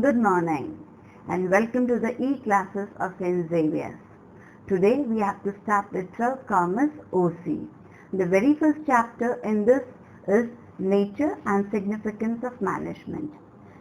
Good morning and welcome to the e-classes of St. Xavier's. Today we have to start with 12 Commerce OC. The very first chapter in this is Nature and Significance of Management.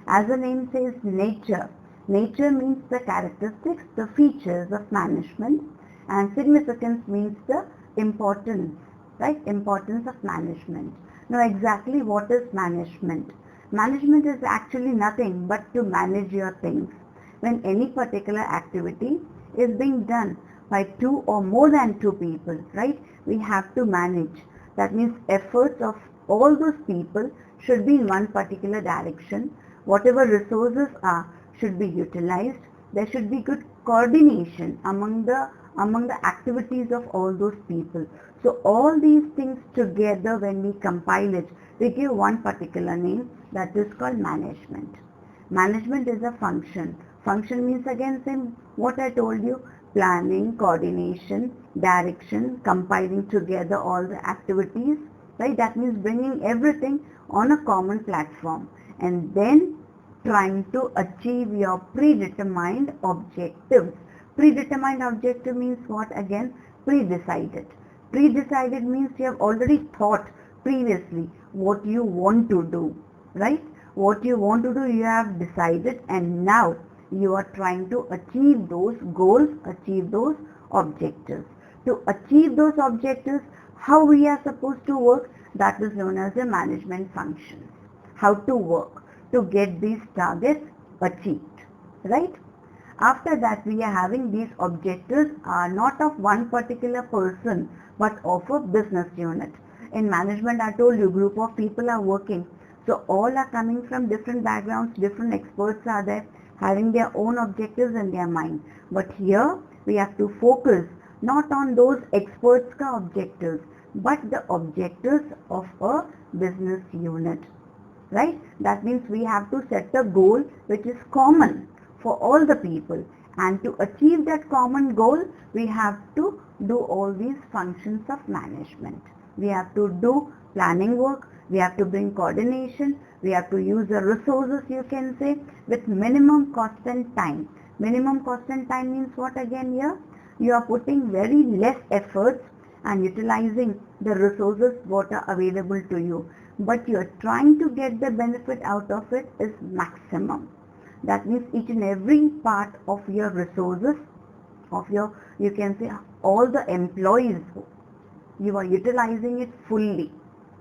As the name says, nature. Nature means the characteristics, the features of management, and significance means the importance, right? Importance of management. Now exactly what is management? Management is actually nothing but to manage your things. When any particular activity is being done by two or more than two people, right? We have to manage. That means efforts of all those people should be in one particular direction. Whatever resources are should be utilized. There should be good coordination among the activities of all those people. So all these things together, when we compile it, we give one particular name, that is called management. Management is a function. Function means again same what I told you, planning, coordination, direction, compiling together all the activities, right? That means bringing everything on a common platform and then trying to achieve your predetermined objectives. Predetermined objective means what again? Pre-decided. Pre-decided means you have already thought previously what you want to do, right? What you want to do you have decided, and now you are trying to achieve those goals, achieve those objectives. To achieve those objectives, how we are supposed to work, that is known as the management functions. How to work to get these targets achieved, right? After that, we are having these objectives are not of one particular person but of a business unit. In management, I told you, group of people are working. So all are coming from different backgrounds, different experts are there, having their own objectives in their mind. But here we have to focus not on those experts' objectives, but the objectives of a business unit. Right? That means we have to set a goal which is common for all the people. And to achieve that common goal, we have to do all these functions of management. We have to do planning work, we have to bring coordination, we have to use the resources, you can say, with minimum cost and time. Minimum cost and time means what again here? You are putting very less efforts and utilizing the resources what are available to you. But you are trying to get the benefit out of it is maximum. That means each and every part of your resources, of your, you can say, all the employees, you are utilizing it fully,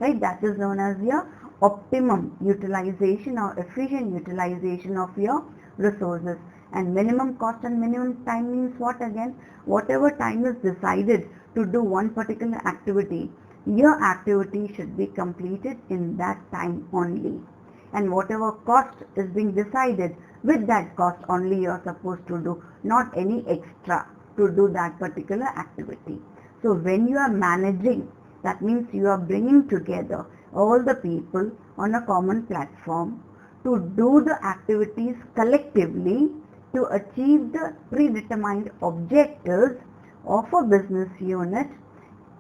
right? That is known as your optimum utilization or efficient utilization of your resources. And minimum cost and minimum time means what again? Whatever time is decided to do one particular activity, your activity should be completed in that time only. And whatever cost is being decided, with that cost only you are supposed to do, not any extra to do that particular activity. So when you are managing, that means you are bringing together all the people on a common platform to do the activities collectively to achieve the predetermined objectives of a business unit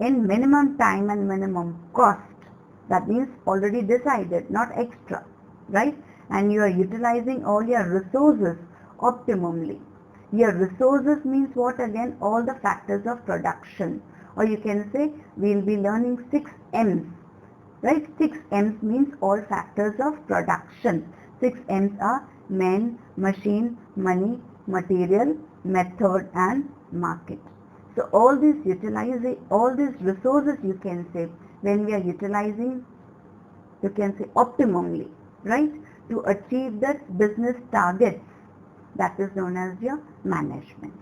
in minimum time and minimum cost. That means already decided, not extra, right? And you are utilizing all your resources optimally. Your resources means what again? All the factors of production. Or you can say we will be learning 6 M's, right? 6 M's means all factors of production. 6 M's are men, machine, money, material, method and market. So all these resources you can say, when we are utilizing, you can say optimally, right? To achieve that business targets, that is known as your management.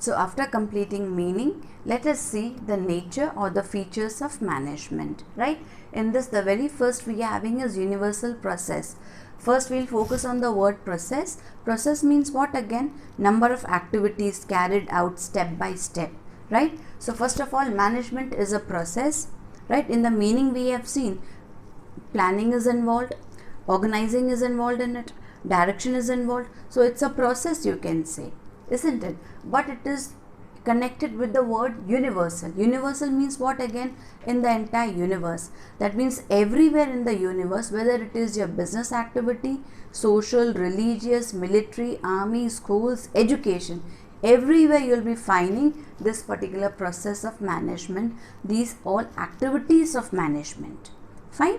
So after completing meaning, let us see the nature or the features of management, right? In this, the very first we are having is universal process. First we will focus on the word process. Process means what again? Number of activities carried out step by step, right? So first of all, management is a process, right? In the meaning we have seen, planning is involved, organizing is involved in it, direction is involved. So it's a process, you can say, isn't it? But it is connected with the word universal. Universal means what again? In the entire universe. That means everywhere in the universe, whether it is your business activity, social, religious, military, army, schools, education, everywhere you will be finding this particular process of management, these all activities of management. Fine?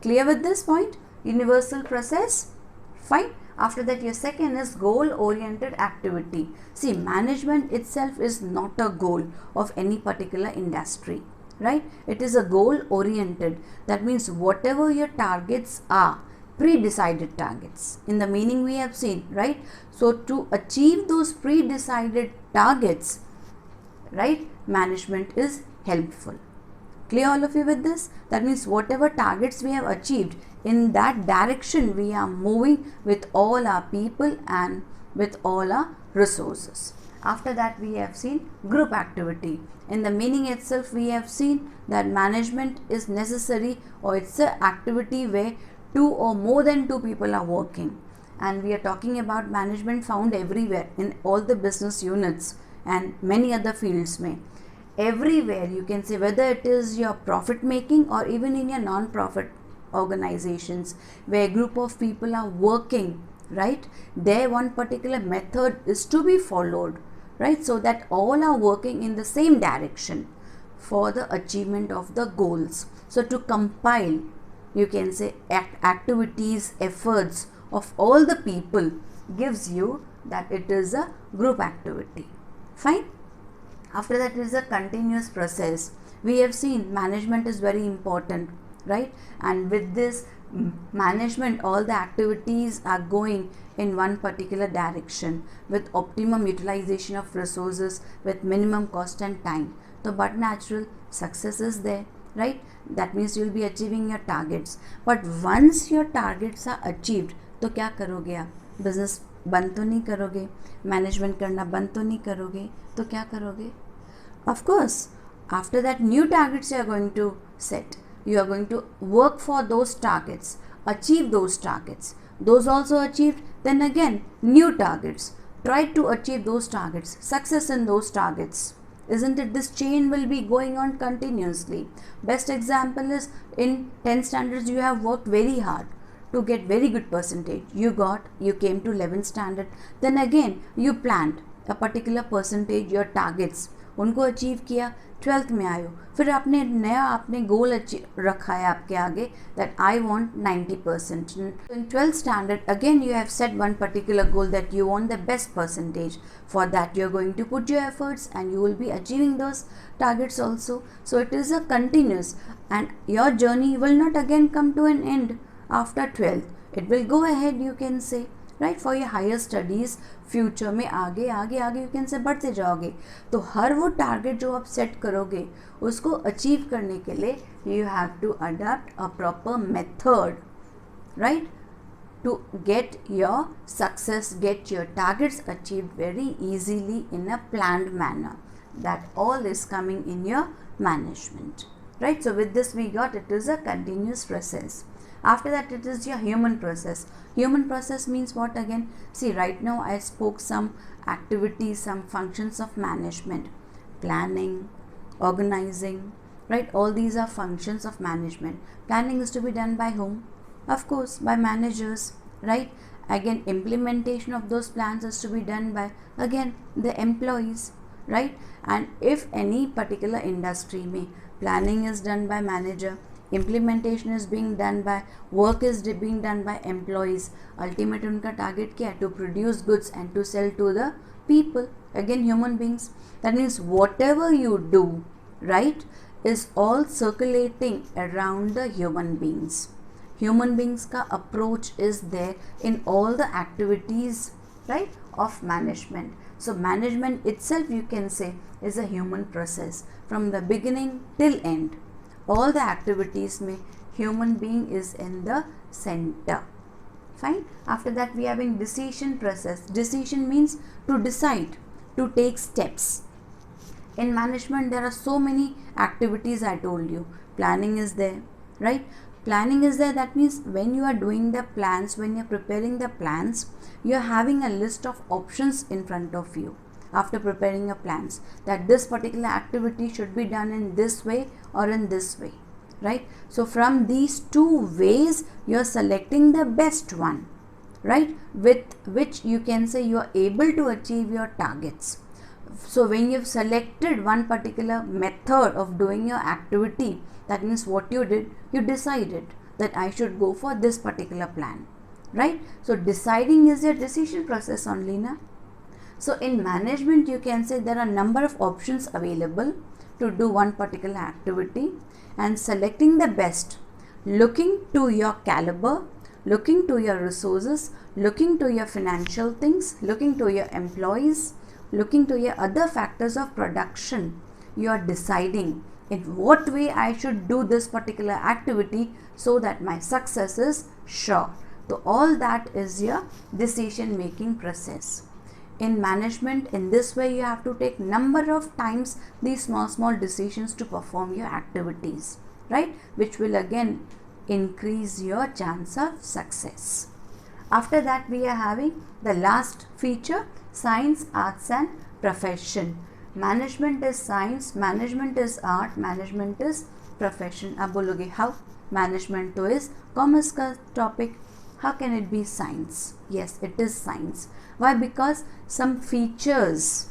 Clear with this point? Universal process? Fine. After that, your second is goal oriented activity. See, management itself is not a goal of any particular industry, right? It is a goal oriented. That means whatever your targets are, pre-decided targets, in the meaning we have seen, right? So to achieve those pre-decided targets, right, management is helpful. Clear all of you with this? That means whatever targets we have achieved, in that direction we are moving with all our people and with all our resources. After that, we have seen group activity. In the meaning itself, we have seen that management is necessary, or it's an activity where two or more than two people are working. And we are talking about management found everywhere in all the business units and many other fields. Everywhere you can say, whether it is your profit making or even in your non-profit organizations where a group of people are working, right, there one particular method is to be followed, right, so that all are working in the same direction for the achievement of the goals. So to compile, you can say, activities, efforts of all the people gives you that it is a group activity. Fine. After that is a continuous process. We have seen management is very important, right? And with this management, all the activities are going in one particular direction with optimum utilization of resources with minimum cost and time. So but natural success is there, right? That means you will be achieving your targets. But once your targets are achieved, तो क्या करोगे आप? Business बंद तो नहीं करोगे, management करना बंद तो नहीं करोगे, तो क्या करोगे? Of course, after that new targets you are going to set. You are going to work for those targets, achieve those targets. Those also achieved, then again new targets. Try to achieve those targets, success in those targets. Isn't it? This chain will be going on continuously. Best example is in 10th standards you have worked very hard to get very good percentage. You came to 11th standard. Then again you planned a particular percentage, your targets, उनको achieve किया, 12th में आयो, फिर आपने गोल रखा है आपके आगे that I want 90%. In 12th standard again you have set one particular goal that you want the best percentage. For that you are going to put your efforts and you will be achieving those targets also. So it is a continuous, and your journey will not again come to an end after 12th. It will go ahead, you can say, right, for your higher studies. Future में आगे आगे आगे you can say बढ़ते जाओगे. तो हर वो target जो आप सेट करोगे उसको अचीव करने के लिए you have to adopt a proper method, right, to get your success, get your targets achieved very easily in a planned manner. That all is coming in your management, right? So with this we got it is a continuous process. After that it is your human process. Human process means what again? See, right now I spoke some activities, some functions of management, planning, organizing, right? All these are functions of management. Planning is to be done by whom? Of course by managers, right? Again implementation of those plans is to be done by again the employees, right? And if any particular industry में planning is done by manager, implementation is being done by, work is being done by employees, ultimate उनका target क्या है? To produce goods and to sell to the people, again human beings. That means whatever you do, right, is all circulating around the human beings. Human beings का approach is there in all the activities, right, of management. So management itself you can say is a human process from the beginning till end. All the activities में human being is in the center. Fine. After that we are having decision process. Decision means to decide, to take steps. In management there are so many activities I told you. Planning is there, right? Planning is there. That means when you are doing the plans, when you are preparing the plans, you are having a list of options in front of you. after preparing your plans, that this particular activity should be done in this way or in this way, right? So from these two ways you are selecting the best one, right, with which you can say you are able to achieve your targets. So when you've selected one particular method of doing your activity, that means what you did, you decided that I should go for this particular plan, right? So deciding is your decision process only, na? So in management you can say there are number of options available to do one particular activity, and selecting the best, looking to your caliber, looking to your resources, looking to your financial things, looking to your employees, looking to your other factors of production, you are deciding in what way I should do this particular activity so that my success is sure. So all that is your decision making process. In management, in this way you have to take number of times these small decisions to perform your activities, right, which will again increase your chance of success. After that we are having the last feature, science, arts and profession. Management is science, management is art, management is profession. अब बोलोगे how? Management तो is commerce का topic, how can it be science? Yes, it is science. Why? Because some features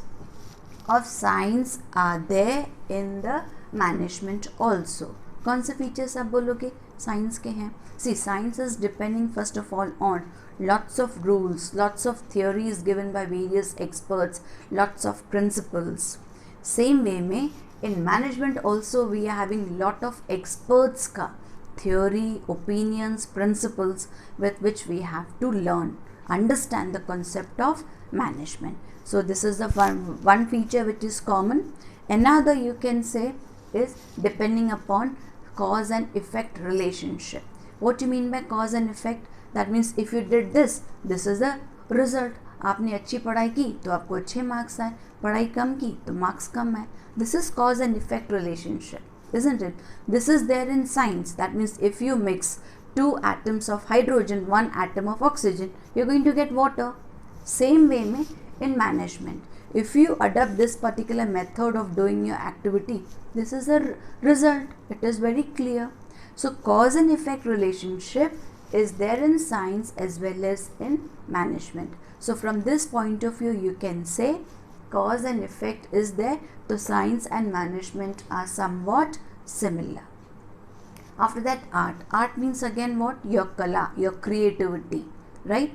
of science are there in the management also. कौन से features आप बोलोगे science के हैं? See, science is depending first of all on lots of rules, lots of theories given by various experts, lots of principles. Same way में in management also we are having lot of experts का theory, opinions, principles with which we have to learn, understand the concept of management. So this is the one feature which is common. Another you can say is depending upon cause and effect relationship. What do you mean by cause and effect? That means if you did this, this is the result. आपने अच्छी पढ़ाई की तो आपको अच्छे marks आए, पढ़ाई कम की तो मार्क्स कम आए. This is cause and effect relationship, isn't it? This is there in science. That means if you mix 2 atoms of hydrogen, 1 atom of oxygen, you're going to get water. Same way में in management, if you adopt this particular method of doing your activity, this is the result. It is very clear. So cause and effect relationship is there in science as well as in management. So from this point of view you can say cause and effect is there. So science and management are somewhat similar. After that, art. Art means again what? Your kala, your creativity, right?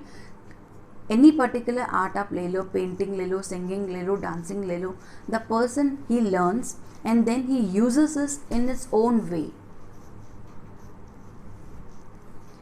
Any particular art आप ले लो, painting ले लो, singing ले लो, dancing ले लो. The person, he learns and then he uses it in his own way.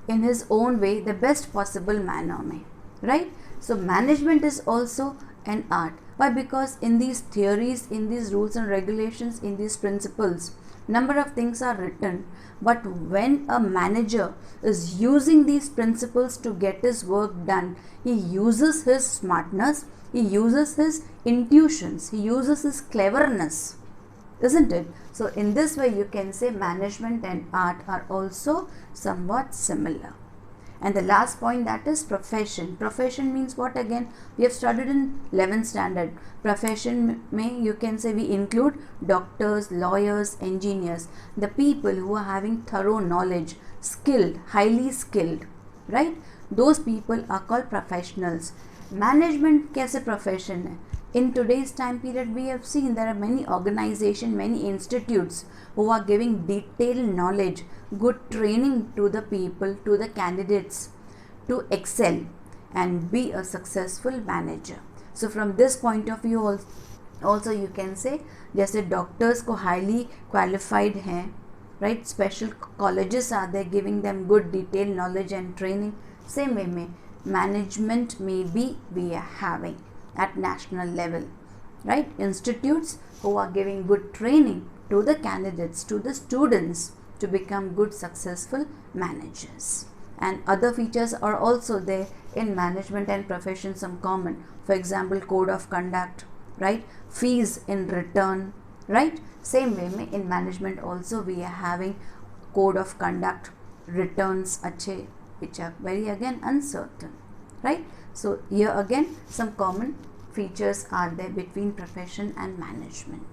In his own way, the best possible manner में, right? So management is also an art. Why? Because in these theories, in these rules and regulations, in these principles, number of things are written, but when a manager is using these principles to get his work done, he uses his smartness, he uses his intuitions, he uses his cleverness, isn't it? So in this way you can say management and art are also somewhat similar. And the last point, that is profession. Profession means what again? We have studied in 11th standard. Profession may you can say we include doctors, lawyers, engineers, the people who are having thorough knowledge, skilled, highly skilled, right? Those people are called professionals. Management कैसे profession है? In today's time period we have seen there are many organizations, many institutes who are giving detailed knowledge, good training to the people, to the candidates to excel and be a successful manager. So from this point of view also you can say जैसे doctors को highly qualified हैं, right? Special colleges are there giving them good detailed knowledge and training. Same way में management maybe we are having at national level, right? Institutes who are giving good training to the candidates, to the students to become good successful managers. And other features are also there in management and profession, some common, for example code of conduct, right? Fees in return, right? Same way in management also we are having code of conduct, returns अच्छे which are very again uncertain, right? So here again some common features are there between profession and management?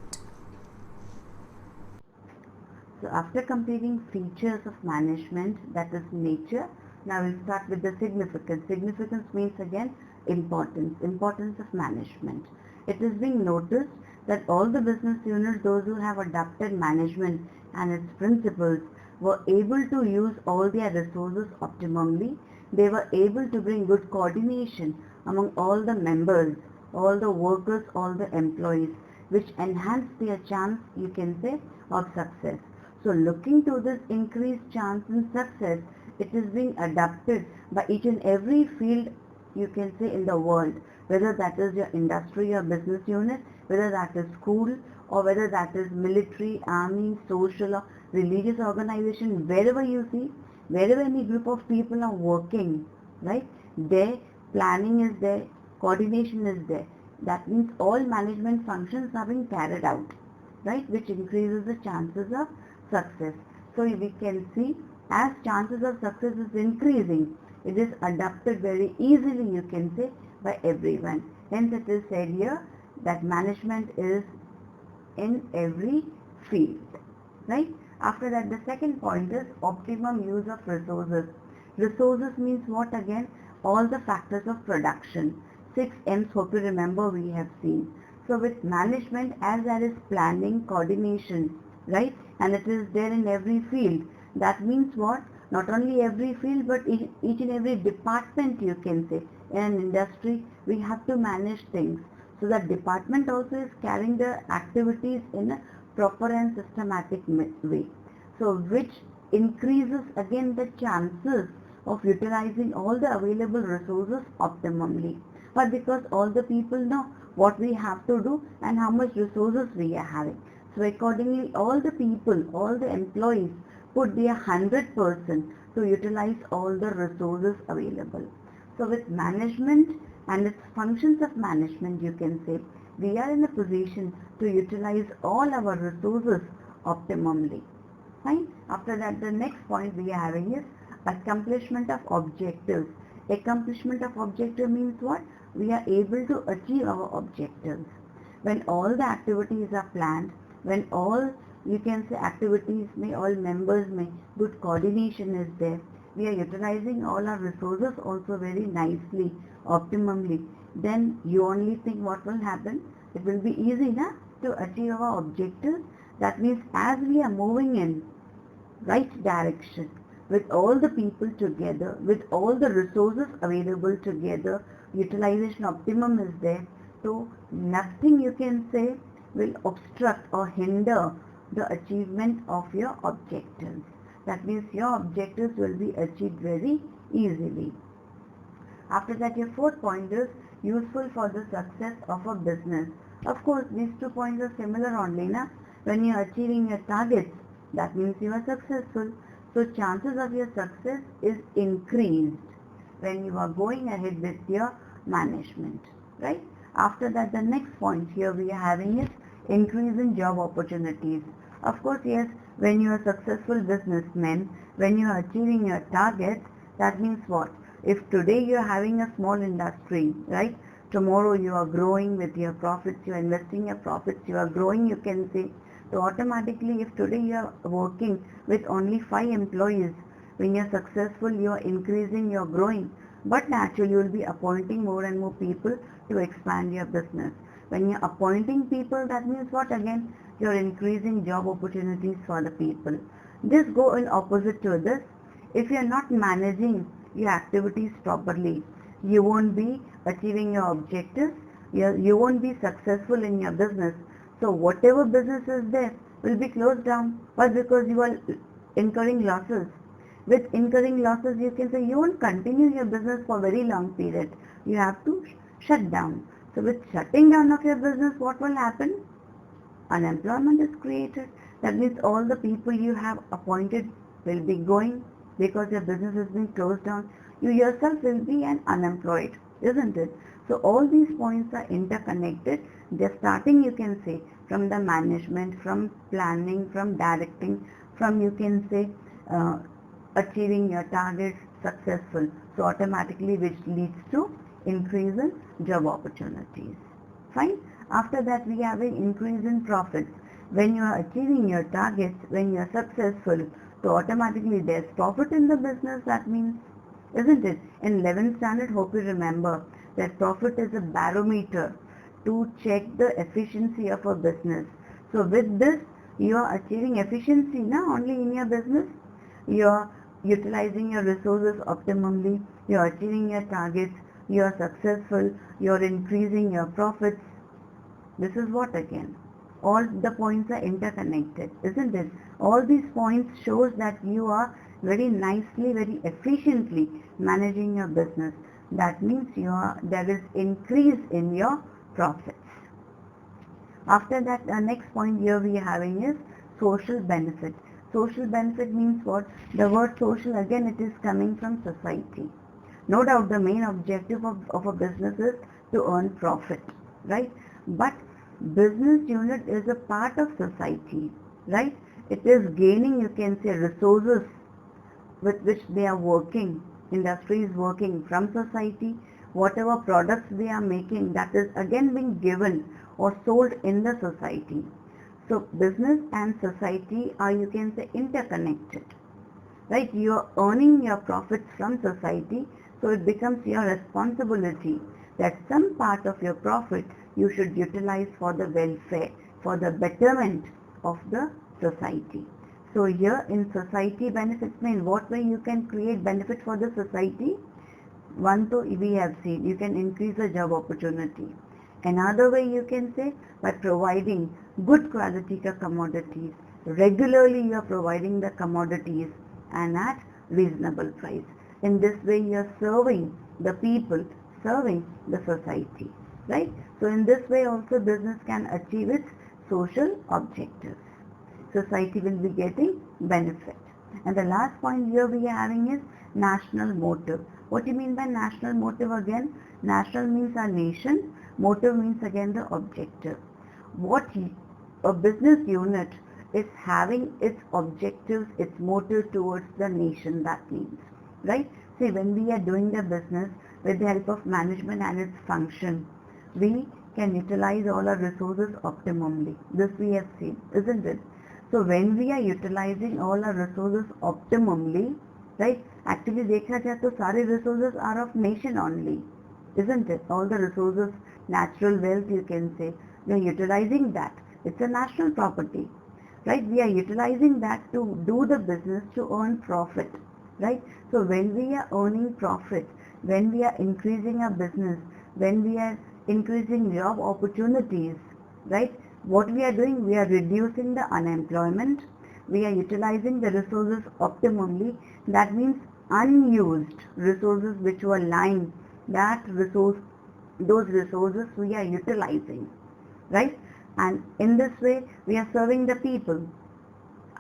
So after completing features of management, that is nature, now we'll start with the significance. Significance means again importance of management. It is being noticed that all the business units, those who have adopted management and its principles, were able to use all their resources optimally. They were able to bring good coordination among all the members, all the workers, all the employees, which enhanced their chance, you can say, of success. So looking to this increased chance in success, it is being adapted by each and every field, you can say, in the world, whether that is your industry or business unit, whether that is school, or whether that is military, army, social or religious organization, wherever you see, wherever any group of people are working, right, their planning is there, coordination is there. That means all management functions are being carried out, right, which increases the chances of success. So we can see as chances of success is increasing, it is adapted very easily, you can say, by everyone. Hence it is said here that management is in every field, right? After that, the second point is optimum use of resources. Resources means what again? All the factors of production. 6 M's, hope you remember, we have seen. So with management, as there is planning, coordination, right, and it is there in every field. That means what? Not only every field, but each and every department, you can say. In an industry, we have to manage things. So that department also is carrying the activities in a proper and systematic way. So which increases again the chances of utilizing all the available resources optimally. But because all the people know what we have to do and how much resources we are having. So accordingly, all the people, all the employees put their 100% to utilize all the resources available. So with management and its functions of management, you can say, we are in a position to utilize all our resources optimally. Fine. After that, the next point we are having is accomplishment of objectives. Accomplishment of objective means what? We are able to achieve our objectives. When all the activities are planned, when all, you can say, activities may, all members may, good coordination is there, we are utilizing all our resources also very nicely, optimally, then you only think what will happen? It will be easy na, to achieve our objectives. That means as we are moving in right direction, with all the people together, with all the resources available together, utilization optimum is there, so nothing, you can say, will obstruct or hinder the achievement of your objectives. That means your objectives will be achieved very easily. After that, your fourth point is useful for the success of a business. Of course, these 2 points are similar only, na? When you are achieving your targets, that means you are successful. So chances of your success is increased when you are going ahead with your management, right? After that, the next point here we are having is increase in job opportunities. Of course, yes, when you are a successful businessman, when you are achieving your targets, that means what? If today you are having a small industry, right? Tomorrow you are growing with your profits, you are investing your profits, you are growing, you can say. So automatically, if today you are working with only 5 employees, when you are successful, you are increasing, you are growing. But naturally, you will be appointing more and more people to expand your business. When you are appointing people, that means what again? You are increasing job opportunities for the people. This go in opposite to this. If you are not managing your activities properly, you won't be achieving your objectives. You won't be successful in your business. So whatever business is there will be closed down. But because you are incurring losses. With incurring losses, you can say you won't continue your business for a very long period. You have to shut down. So with shutting down of your business, what will happen? Unemployment is created. That means all the people you have appointed will be going because your business has been closed down. You yourself will be an unemployed, isn't it? So all these points are interconnected. They're starting, you can say, from the management, from planning, from directing, from, you can say, achieving your targets successful. So automatically which leads to increase in job opportunities. Fine. After that we have an increase in profits. When you are achieving your targets, when you are successful, so automatically there's profit in the business, that means, isn't it? In 11th standard, hope you remember that profit is a barometer to check the efficiency of a business. So with this, you are achieving efficiency not only in your business, you are utilizing your resources optimally, you are achieving your targets, you are successful, you are increasing your profits. This is what again? All the points are interconnected, isn't it? All these points shows that you are very nicely, very efficiently managing your business. That means there is increase in your profits. After that, the next point here we are having is social benefit. Social benefit means what? The word social, again, it is coming from society. No doubt the main objective of a business is to earn profit, right? But business unit is a part of society, right? It is gaining, you can say, resources with which they are working. Industry is working from society. Whatever products they are making, that is again being given or sold in the society. So business and society are, you can say, interconnected, right? You are earning your profits from society, so it becomes your responsibility that some part of your profit you should utilize for the welfare, for the betterment of the society. So here in society benefits mean what way you can create benefit for the society? One, so we have seen, you can increase the job opportunity. Another way you can say by providing good quality commodities. Regularly you are providing the commodities and at reasonable price. In this way you are serving the people, serving the society, right? So in this way also business can achieve its social objectives. Society will be getting benefit. And the last point here we are having is national motive. What do you mean by national motive again? National means our nation, motive means again the objective. What a business unit is having its objectives, its motive towards the nation, that means, right? See, when we are doing the business with the help of management and its function, we can utilize all our resources optimally. This we have seen, isn't it? So when we are utilizing all our resources optimally, right? Actually, देखा जाए तो सारे resources are of nation only, isn't it? All the resources, natural wealth, you can say, we are utilizing that. It's a national property, right? We are utilizing that to do the business to earn profit, right? So when we are earning profit, when we are increasing our business, when we are increasing job opportunities, right? What we are doing, we are reducing the unemployment, we are utilizing the resources optimally. That means unused resources which were lying, those resources we are utilizing, right? And in this way we are serving the people.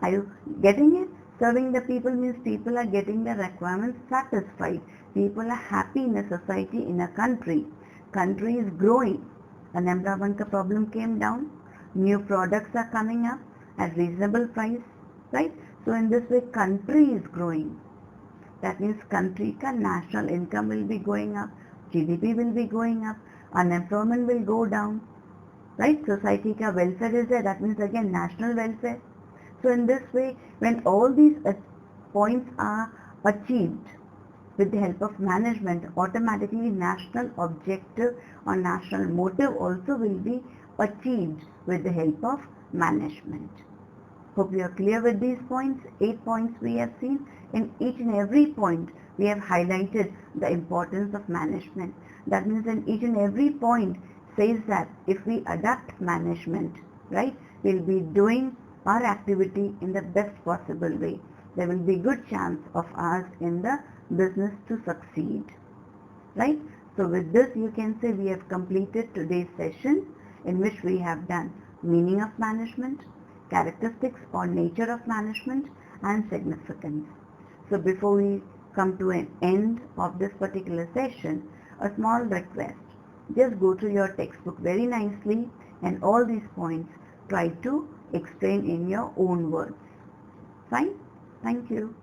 Are you getting it? Serving the people means people are getting their requirements satisfied. People are happy in a society, in a country. Country is growing. Unemployment problem came down. New products are coming up at reasonable price, right? So in this way country is growing. That means country ka national income will be going up, GDP will be going up, unemployment will go down, right? Society ka welfare is there, that means again national welfare. So in this way, when all these points are achieved with the help of management, automatically national objective or national motive also will be achieved with the help of management. Hope you are clear with these points. 8 points we have seen. In each and every point we have highlighted the importance of management. That means in each and every point says that if we adapt management, right, we'll be doing our activity in the best possible way. There will be good chance of us in the business to succeed, right? So with this you can say we have completed today's session in which we have done meaning of management, characteristics or nature of management and significance. So before we come to an end of this particular session, a small request. Just go to your textbook very nicely and all these points try to explain in your own words. Fine? Thank you.